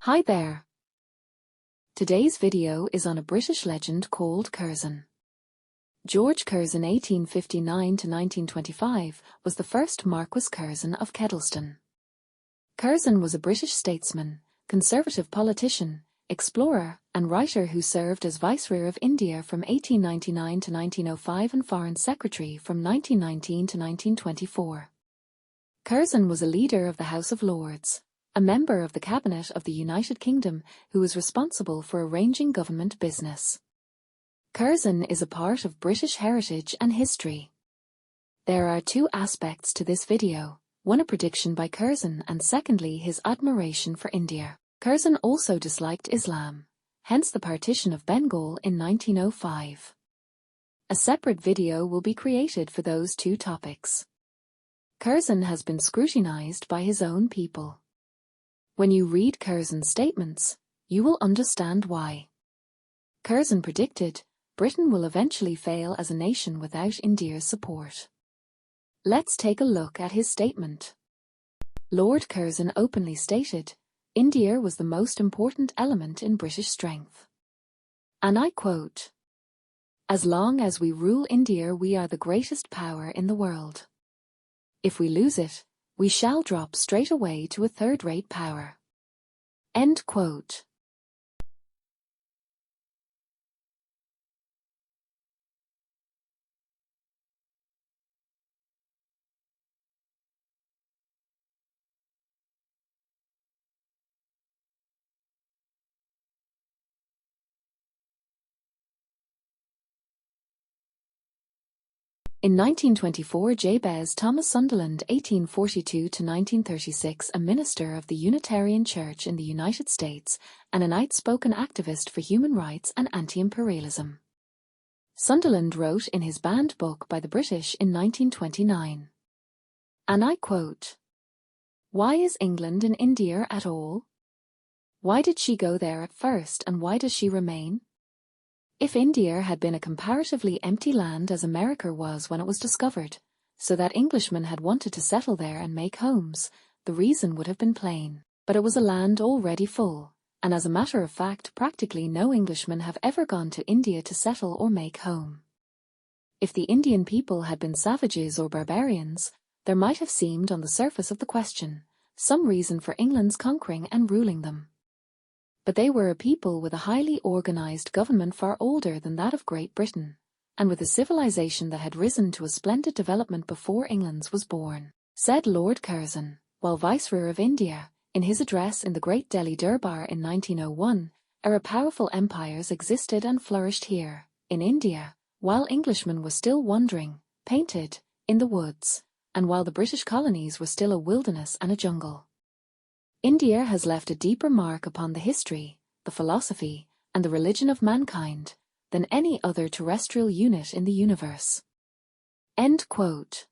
Hi there. Today's video is on a British legend called Curzon. George Curzon (1859–1925) was the first Marquis Curzon of Kedleston. Curzon was a British statesman, conservative politician, explorer, and writer who served as Viceroy of India from 1899 to 1905 and Foreign Secretary from 1919 to 1924. Curzon was a leader of the House of Lords, a member of the Cabinet of the United Kingdom who was responsible for arranging government business. Curzon is a part of British heritage and history. There are two aspects to this video, one a prediction by Curzon and secondly his admiration for India. Curzon also disliked Islam, hence the partition of Bengal in 1905. A separate video will be created for those two topics. Curzon has been scrutinized by his own people. When you read Curzon's statements, you will understand why. Curzon predicted, Britain will eventually fail as a nation without India's support. Let's take a look at his statement. Lord Curzon openly stated, India was the most important element in British strength. And I quote, "As long as we rule India we are the greatest power in the world. If we lose it, we shall drop straight away to a third-rate power." End quote. In 1924, Jabez Thomas Sunderland (1842–1936), a minister of the Unitarian Church in the United States and an outspoken activist for human rights and anti-imperialism. Sunderland wrote in his banned book by the British in 1929, and I quote, "Why is England in India at all? Why did she go there at first and why does she remain? If India had been a comparatively empty land as America was when it was discovered, so that Englishmen had wanted to settle there and make homes, the reason would have been plain. But it was a land already full, and as a matter of fact practically no Englishmen have ever gone to India to settle or make home. If the Indian people had been savages or barbarians, there might have seemed on the surface of the question some reason for England's conquering and ruling them. But they were a people with a highly organized government far older than that of Great Britain, and with a civilization that had risen to a splendid development before England's was born," said Lord Curzon, while Viceroy of India, in his address in the Great Delhi Durbar in 1901, powerful empires existed and flourished here, in India, while Englishmen were still wandering, painted, in the woods, and while the British colonies were still a wilderness and a jungle. India has left a deeper mark upon the history, the philosophy, and the religion of mankind than any other terrestrial unit in the universe. End quote.